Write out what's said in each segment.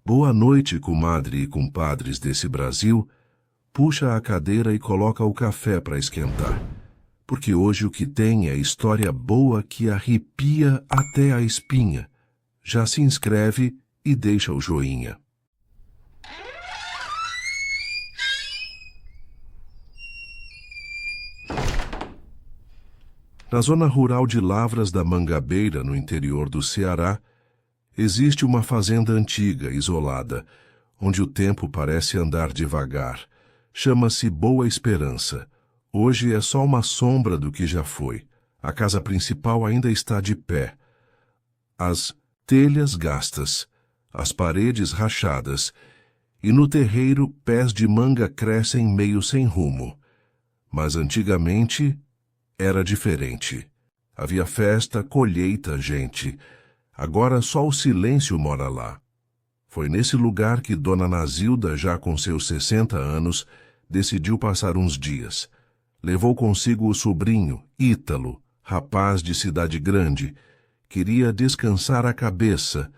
Boa noite, comadre e compadres desse Brasil. Puxa a cadeira e coloca o café para esquentar. Porque hoje o que tem é história boa que arrepia até a espinha. Já se inscreve e deixa o joinha. Na zona rural de Lavras da Mangabeira, no interior do Ceará, existe uma fazenda antiga, isolada, onde o tempo parece andar devagar. Chama-se Boa Esperança. Hoje é só uma sombra do que já foi. A casa principal ainda está de pé. As telhas gastas, as paredes rachadas, e no terreiro pés de manga crescem meio sem rumo. Mas antigamente era diferente. Havia festa, colheita, gente. Agora só o silêncio mora lá. Foi nesse lugar que Dona Nazilda, já com seus 60 anos, decidiu passar uns dias. Levou consigo o sobrinho, Ítalo, rapaz de cidade grande. Queria descansar a cabeça,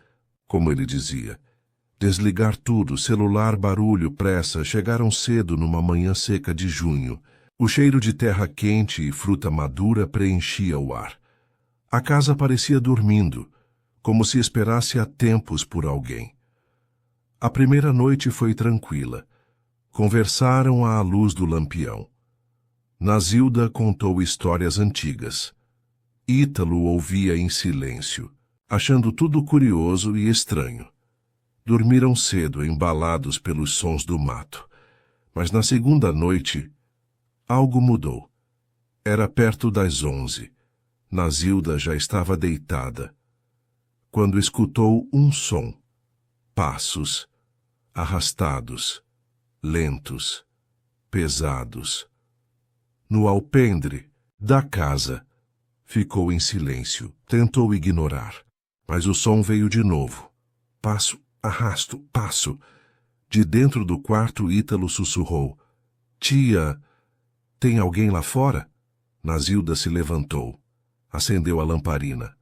como ele dizia. Desligar tudo, celular, barulho, pressa, chegaram cedo numa manhã seca de junho. O cheiro de terra quente e fruta madura preenchia o ar. A casa parecia dormindo, como se esperasse há tempos por alguém. A primeira noite foi tranquila. Conversaram à luz do lampião. Nazilda contou histórias antigas. Ítalo ouvia em silêncio, achando tudo curioso e estranho. Dormiram cedo, embalados pelos sons do mato. Mas na segunda noite, algo mudou. Era perto das 11. Nazilda já estava deitada, quando escutou um som. Passos, arrastados, lentos, pesados. No alpendre da casa, ficou em silêncio. Tentou ignorar, mas o som veio de novo. Passo, arrasto, passo. De dentro do quarto, Ítalo sussurrou. Tia, tem alguém lá fora? Nazilda se levantou. Acendeu a lamparina.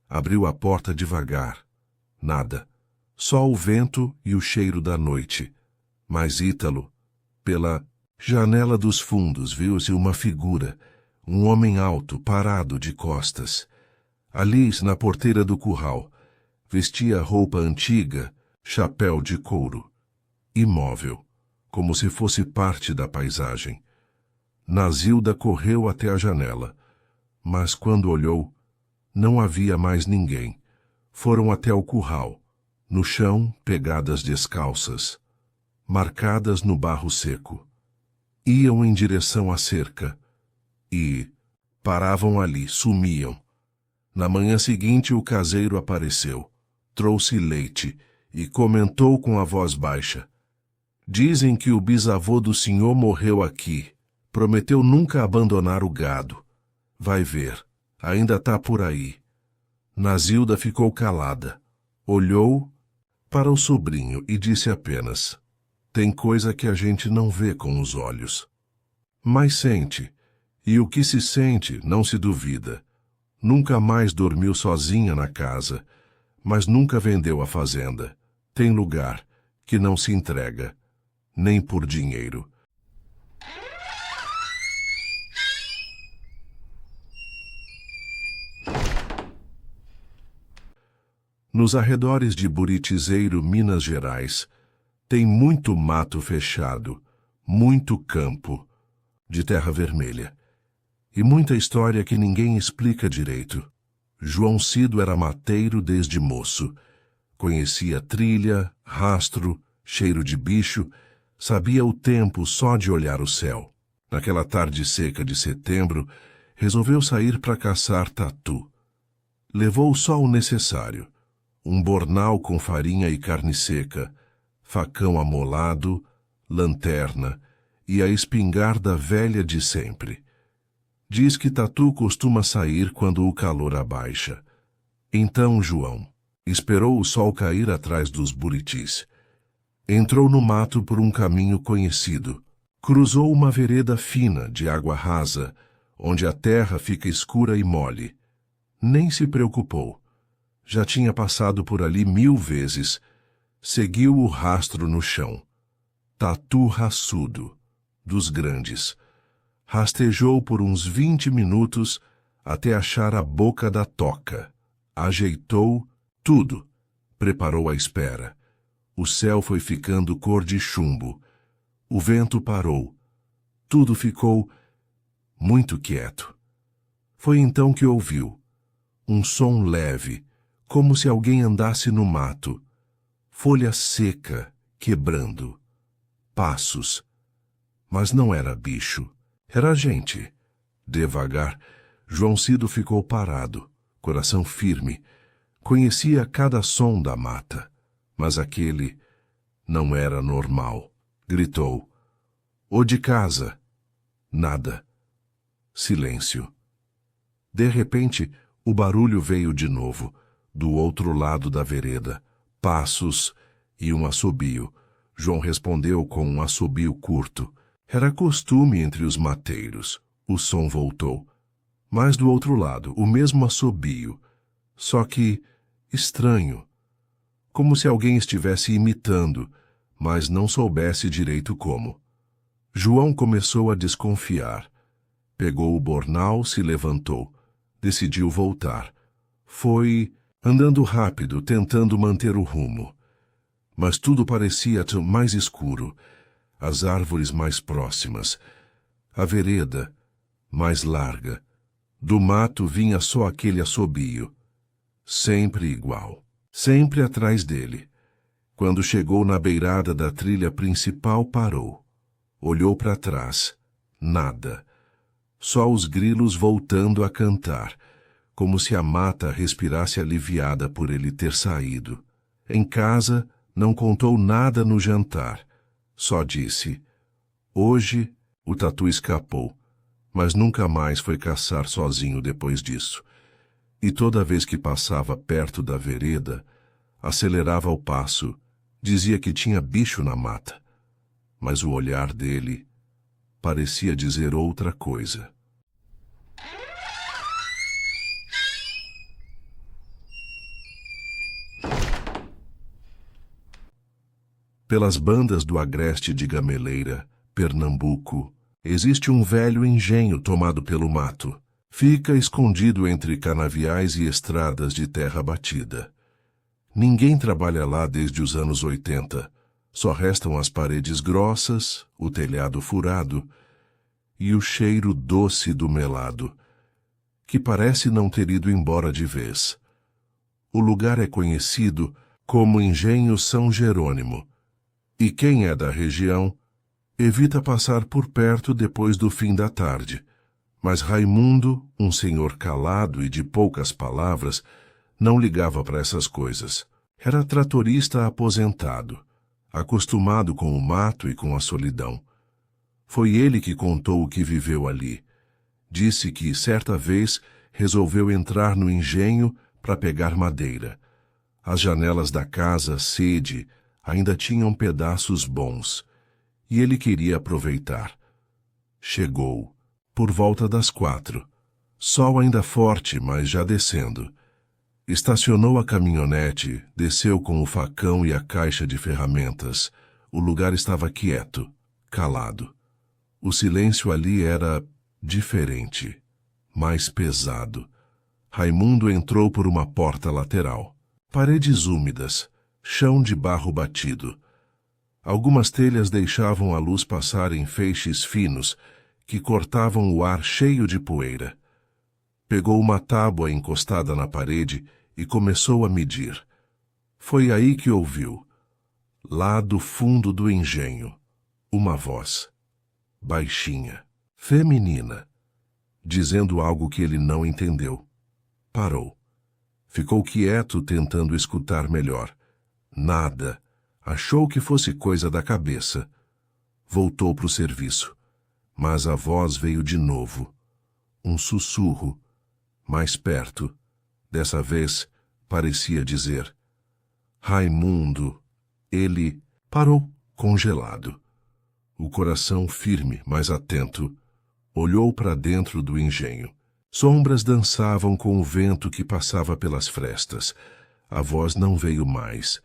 Abriu a porta devagar. Nada. Só o vento e o cheiro da noite. Mas Ítalo, pela janela dos fundos, viu-se uma figura, um homem alto, parado de costas. Ali, na porteira do curral, vestia roupa antiga, chapéu de couro. Imóvel, como se fosse parte da paisagem. Nazilda correu até a janela, mas quando olhou, não havia mais ninguém. Foram até o curral. No chão, pegadas descalças, marcadas no barro seco. Iam em direção à cerca e paravam ali, sumiam. Na manhã seguinte, o caseiro apareceu, trouxe leite e comentou com a voz baixa. Dizem que o bisavô do senhor morreu aqui. Prometeu nunca abandonar o gado. Vai ver, ainda tá por aí. Nazilda ficou calada. Olhou para o sobrinho e disse apenas: tem coisa que a gente não vê com os olhos. Mas sente, e o que se sente não se duvida. Nunca mais dormiu sozinha na casa, mas nunca vendeu a fazenda. Tem lugar que não se entrega, nem por dinheiro. Nos arredores de Buritizeiro, Minas Gerais, tem muito mato fechado, muito campo, de terra vermelha, e muita história que ninguém explica direito. João Cido era mateiro desde moço. Conhecia trilha, rastro, cheiro de bicho, sabia o tempo só de olhar o céu. Naquela tarde seca de setembro, resolveu sair para caçar tatu. Levou só o necessário. Um bornal com farinha e carne seca, facão amolado, lanterna e a espingarda velha de sempre. Diz que tatu costuma sair quando o calor abaixa. Então João esperou o sol cair atrás dos buritis. Entrou no mato por um caminho conhecido. Cruzou uma vereda fina de água rasa, onde a terra fica escura e mole. Nem se preocupou. Já tinha passado por ali 1000 vezes. Seguiu o rastro no chão. Tatu raçudo, dos grandes. Rastejou por uns 20 minutos até achar a boca da toca. Ajeitou tudo. Preparou a espera. O céu foi ficando cor de chumbo. O vento parou. Tudo ficou muito quieto. Foi então que ouviu um som leve, como se alguém andasse no mato. Folha seca, quebrando. Passos. Mas não era bicho. Era gente. Devagar, João Cido ficou parado, coração firme. Conhecia cada som da mata, mas aquele não era normal. Gritou: "O de casa!" Nada. Silêncio. De repente, o barulho veio de novo, do outro lado da vereda. Passos e um assobio. João respondeu com um assobio curto. Era costume entre os mateiros. O som voltou. Mas do outro lado, o mesmo assobio. Só que estranho. Como se alguém estivesse imitando, mas não soubesse direito como. João começou a desconfiar. Pegou o bornal, se levantou. Decidiu voltar. Foi andando rápido, tentando manter o rumo. Mas tudo parecia mais escuro. As árvores mais próximas. A vereda mais larga. Do mato vinha só aquele assobio. Sempre igual. Sempre atrás dele. Quando chegou na beirada da trilha principal, parou. Olhou para trás. Nada. Só os grilos voltando a cantar, como se a mata respirasse aliviada por ele ter saído. Em casa, não contou nada no jantar. Só disse: "Hoje o Tatu escapou", mas nunca mais foi caçar sozinho depois disso. E toda vez que passava perto da vereda, acelerava o passo, dizia que tinha bicho na mata. Mas o olhar dele parecia dizer outra coisa. Pelas bandas do agreste de Gameleira, Pernambuco, existe um velho engenho tomado pelo mato. Fica escondido entre canaviais e estradas de terra batida. Ninguém trabalha lá desde os anos 80. Só restam as paredes grossas, o telhado furado e o cheiro doce do melado, que parece não ter ido embora de vez. O lugar é conhecido como Engenho São Jerônimo, e quem é da região evita passar por perto depois do fim da tarde. Mas Raimundo, um senhor calado e de poucas palavras, não ligava para essas coisas. Era tratorista aposentado, acostumado com o mato e com a solidão. Foi ele que contou o que viveu ali. Disse que, certa vez, resolveu entrar no engenho para pegar madeira. As janelas da casa sede ainda tinham pedaços bons, e ele queria aproveitar. Chegou, por volta das 4. Sol ainda forte, mas já descendo. Estacionou a caminhonete, desceu com o facão e a caixa de ferramentas. O lugar estava quieto, calado. O silêncio ali era diferente, mais pesado. Raimundo entrou por uma porta lateral. Paredes úmidas, chão de barro batido. Algumas telhas deixavam a luz passar em feixes finos que cortavam o ar cheio de poeira. Pegou uma tábua encostada na parede e começou a medir. Foi aí que ouviu, lá do fundo do engenho, uma voz, baixinha, feminina, dizendo algo que ele não entendeu. Parou. Ficou quieto, tentando escutar melhor. Nada. Achou que fosse coisa da cabeça. Voltou para o serviço. Mas a voz veio de novo. Um sussurro. Mais perto. Dessa vez, parecia dizer: "Raimundo." Ele parou, congelado. O coração firme, mas atento. Olhou para dentro do engenho. Sombras dançavam com o vento que passava pelas frestas. A voz não veio mais.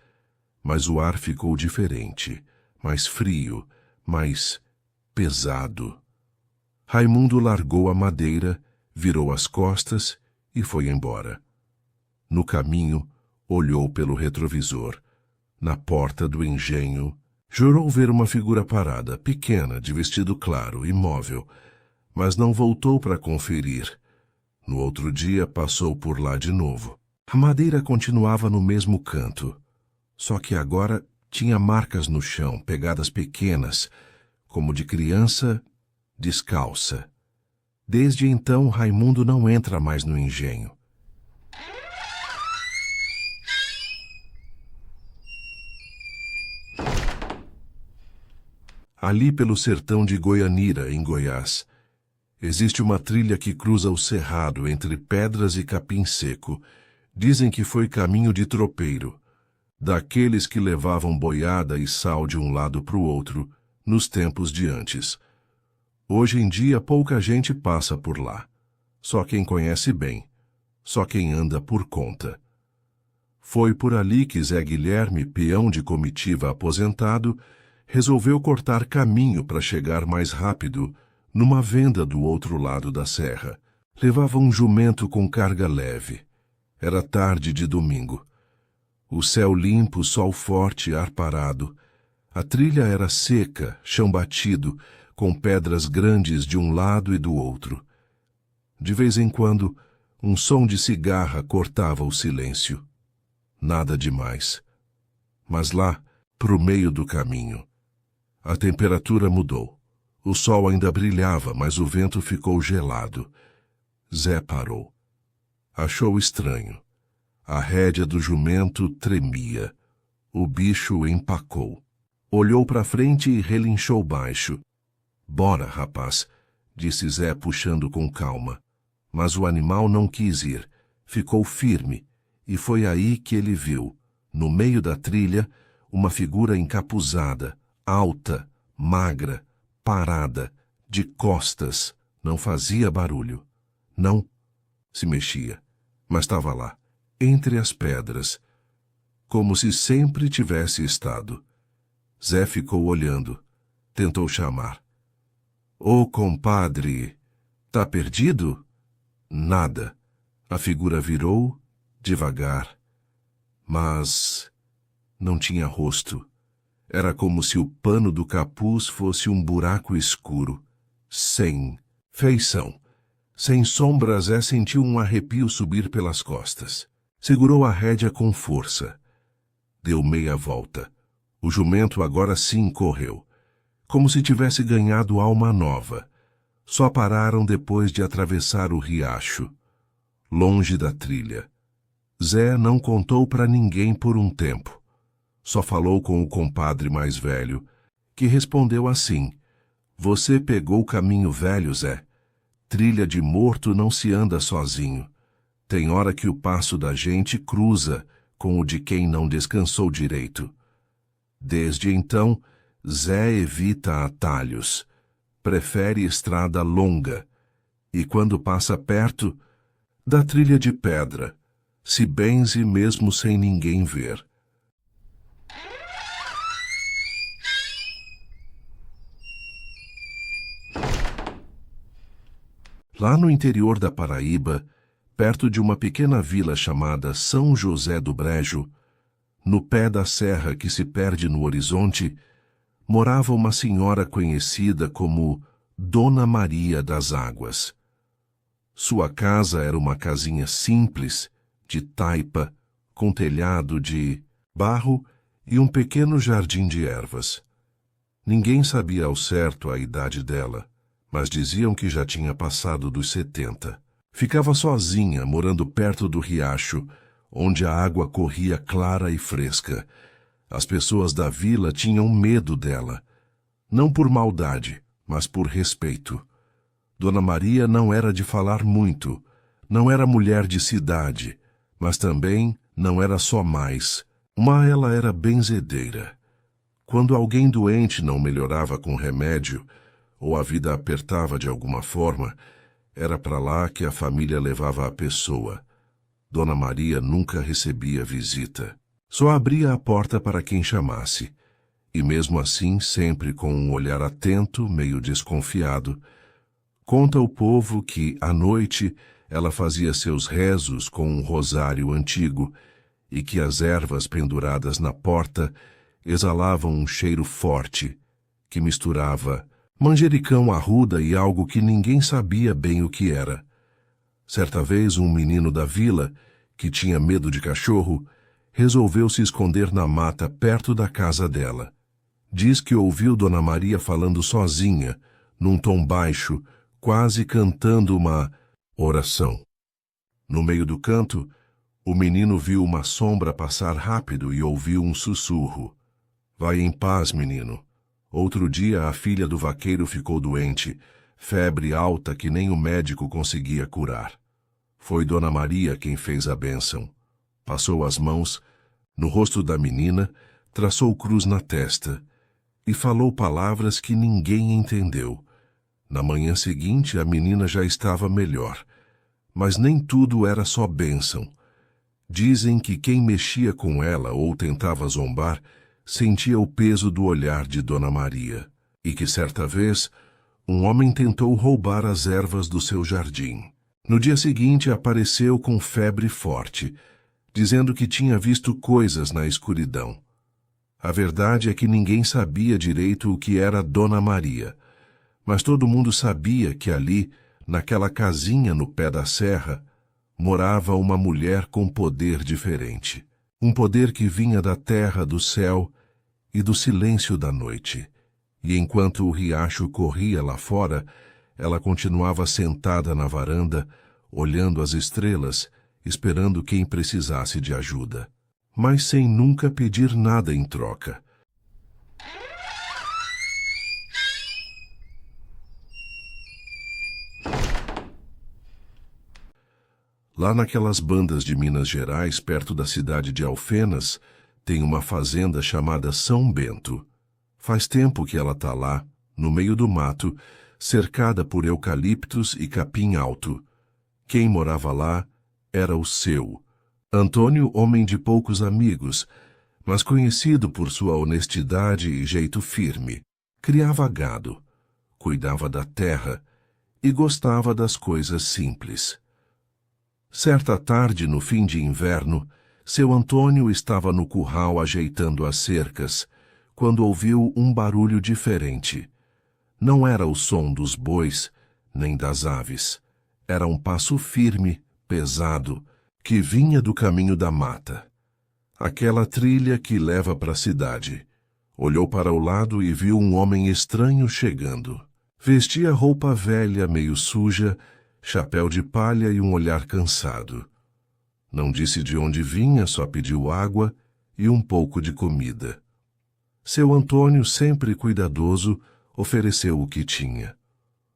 mas o ar ficou diferente, mais frio, mais pesado. Raimundo largou a madeira, virou as costas e foi embora. No caminho, olhou pelo retrovisor. Na porta do engenho, jurou ver uma figura parada, pequena, de vestido claro, imóvel, mas não voltou para conferir. No outro dia, passou por lá de novo. A madeira continuava no mesmo canto, só que agora tinha marcas no chão, pegadas pequenas, como de criança descalça. Desde então, Raimundo não entra mais no engenho. Ali pelo sertão de Goianira, em Goiás, existe uma trilha que cruza o cerrado entre pedras e capim seco. Dizem que foi caminho de tropeiro, daqueles que levavam boiada e sal de um lado para o outro, nos tempos de antes. Hoje em dia pouca gente passa por lá. Só quem conhece bem, só quem anda por conta. Foi por ali que Zé Guilherme, peão de comitiva aposentado, resolveu cortar caminho para chegar mais rápido numa venda do outro lado da serra. Levava um jumento com carga leve. Era tarde de domingo. O céu limpo, sol forte, ar parado. A trilha era seca, chão batido, com pedras grandes de um lado e do outro. De vez em quando, um som de cigarra cortava o silêncio. Nada demais. Mas lá, pro meio do caminho, a temperatura mudou. O sol ainda brilhava, mas o vento ficou gelado. Zé parou. Achou estranho. A rédea do jumento tremia. O bicho empacou. Olhou para frente e relinchou baixo. "Bora, rapaz", disse Zé puxando com calma. Mas o animal não quis ir. Ficou firme. E foi aí que ele viu, no meio da trilha, uma figura encapuzada, alta, magra, parada, de costas. Não fazia barulho. Não se mexia, mas estava lá, entre as pedras, como se sempre tivesse estado. Zé ficou olhando. Tentou chamar. "Ô, compadre, tá perdido?" Nada. A figura virou, devagar, mas não tinha rosto. Era como se o pano do capuz fosse um buraco escuro, sem feição. Sem sombra, Zé sentiu um arrepio subir pelas costas. Segurou a rédea com força. Deu meia volta. O jumento agora sim correu, como se tivesse ganhado alma nova. Só pararam depois de atravessar o riacho, longe da trilha. Zé não contou para ninguém por um tempo. Só falou com o compadre mais velho, que respondeu assim: "Você pegou o caminho velho, Zé. Trilha de morto não se anda sozinho. Tem hora que o passo da gente cruza com o de quem não descansou direito." Desde então, Zé evita atalhos. Prefere estrada longa. E quando passa perto, da trilha de pedra, se benze mesmo sem ninguém ver. Lá no interior da Paraíba, perto de uma pequena vila chamada São José do Brejo, no pé da serra que se perde no horizonte, morava uma senhora conhecida como Dona Maria das Águas. Sua casa era uma casinha simples, de taipa, com telhado de barro e um pequeno jardim de ervas. Ninguém sabia ao certo a idade dela, mas diziam que já tinha passado dos 70. Ficava sozinha, morando perto do riacho, onde a água corria clara e fresca. As pessoas da vila tinham medo dela, não por maldade, mas por respeito. Dona Maria não era de falar muito, não era mulher de cidade, mas também não era só mais. Mas ela era benzedeira. Quando alguém doente não melhorava com remédio, ou a vida apertava de alguma forma, era para lá que a família levava a pessoa. Dona Maria nunca recebia visita. Só abria a porta para quem chamasse, e mesmo assim, sempre com um olhar atento, meio desconfiado. Conta o povo que, à noite, ela fazia seus rezos com um rosário antigo e que as ervas penduradas na porta exalavam um cheiro forte que misturava manjericão arruda e algo que ninguém sabia bem o que era. Certa vez, um menino da vila, que tinha medo de cachorro, resolveu se esconder na mata perto da casa dela. Diz que ouviu Dona Maria falando sozinha, num tom baixo, quase cantando uma oração. No meio do canto, o menino viu uma sombra passar rápido e ouviu um sussurro. Vai em paz, menino. Outro dia a filha do vaqueiro ficou doente, febre alta que nem o médico conseguia curar. Foi Dona Maria quem fez a bênção. Passou as mãos no rosto da menina, traçou cruz na testa e falou palavras que ninguém entendeu. Na manhã seguinte a menina já estava melhor, mas nem tudo era só bênção. Dizem que quem mexia com ela ou tentava zombar sentia o peso do olhar de Dona Maria, e que certa vez um homem tentou roubar as ervas do seu jardim. No dia seguinte apareceu com febre forte, dizendo que tinha visto coisas na escuridão. A verdade é que ninguém sabia direito o que era Dona Maria, mas todo mundo sabia que ali, naquela casinha no pé da serra, morava uma mulher com poder diferente. Um poder que vinha da terra, do céu e do silêncio da noite. E enquanto o riacho corria lá fora, ela continuava sentada na varanda, olhando as estrelas, esperando quem precisasse de ajuda, mas sem nunca pedir nada em troca. Lá naquelas bandas de Minas Gerais, perto da cidade de Alfenas, tem uma fazenda chamada São Bento. Faz tempo que ela está lá, no meio do mato, cercada por eucaliptos e capim alto. Quem morava lá era o seu. Antônio, homem de poucos amigos, mas conhecido por sua honestidade e jeito firme. Criava gado, cuidava da terra e gostava das coisas simples. Certa tarde, no fim de inverno, seu Antônio estava no curral ajeitando as cercas, quando ouviu um barulho diferente. Não era o som dos bois, nem das aves. Era um passo firme, pesado, que vinha do caminho da mata. Aquela trilha que leva para a cidade. Olhou para o lado e viu um homem estranho chegando. Vestia roupa velha, meio suja, chapéu de palha e um olhar cansado. Não disse de onde vinha, só pediu água e um pouco de comida. Seu Antônio, sempre cuidadoso, ofereceu o que tinha.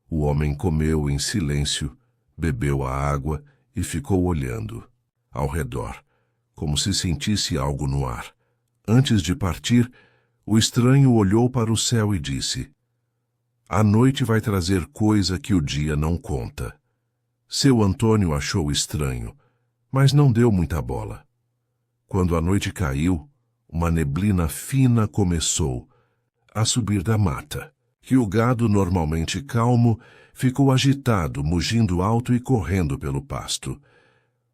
O homem comeu em silêncio, bebeu a água e ficou olhando ao redor, como se sentisse algo no ar. Antes de partir, o estranho olhou para o céu e disse: "A noite vai trazer coisa que o dia não conta." Seu Antônio achou estranho, mas não deu muita bola. Quando a noite caiu, uma neblina fina começou a subir da mata, que o gado, normalmente calmo, ficou agitado, mugindo alto e correndo pelo pasto.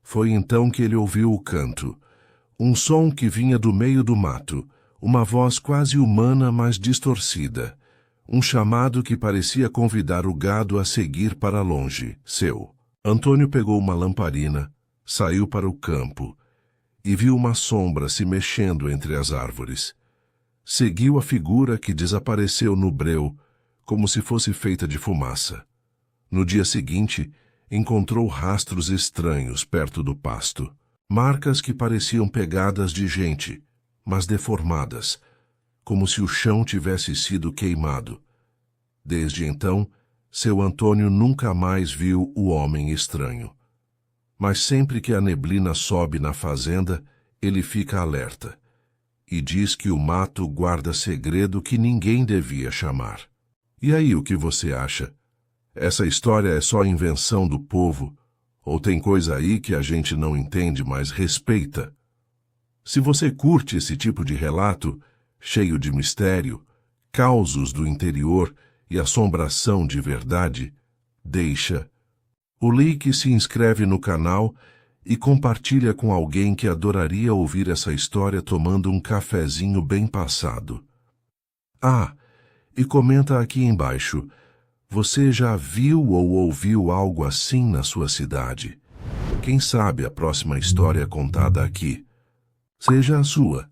Foi então que ele ouviu o canto, um som que vinha do meio do mato, uma voz quase humana, mas distorcida, um chamado que parecia convidar o gado a seguir para longe. Seu Antônio pegou uma lamparina, saiu para o campo e viu uma sombra se mexendo entre as árvores. Seguiu a figura que desapareceu no breu, como se fosse feita de fumaça. No dia seguinte, encontrou rastros estranhos perto do pasto, marcas que pareciam pegadas de gente, mas deformadas, como se o chão tivesse sido queimado. Desde então, seu Antônio nunca mais viu o homem estranho. Mas sempre que a neblina sobe na fazenda, ele fica alerta e diz que o mato guarda segredo que ninguém devia chamar. E aí, o que você acha? Essa história é só invenção do povo? Ou tem coisa aí que a gente não entende, mas respeita? Se você curte esse tipo de relato, cheio de mistério, causos do interior e assombração de verdade, deixa o like, se inscreve no canal e compartilha com alguém que adoraria ouvir essa história tomando um cafezinho bem passado. Ah, e comenta aqui embaixo, você já viu ou ouviu algo assim na sua cidade? Quem sabe a próxima história contada aqui seja a sua.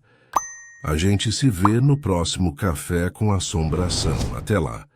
A gente se vê no próximo Café com Assombração. Até lá.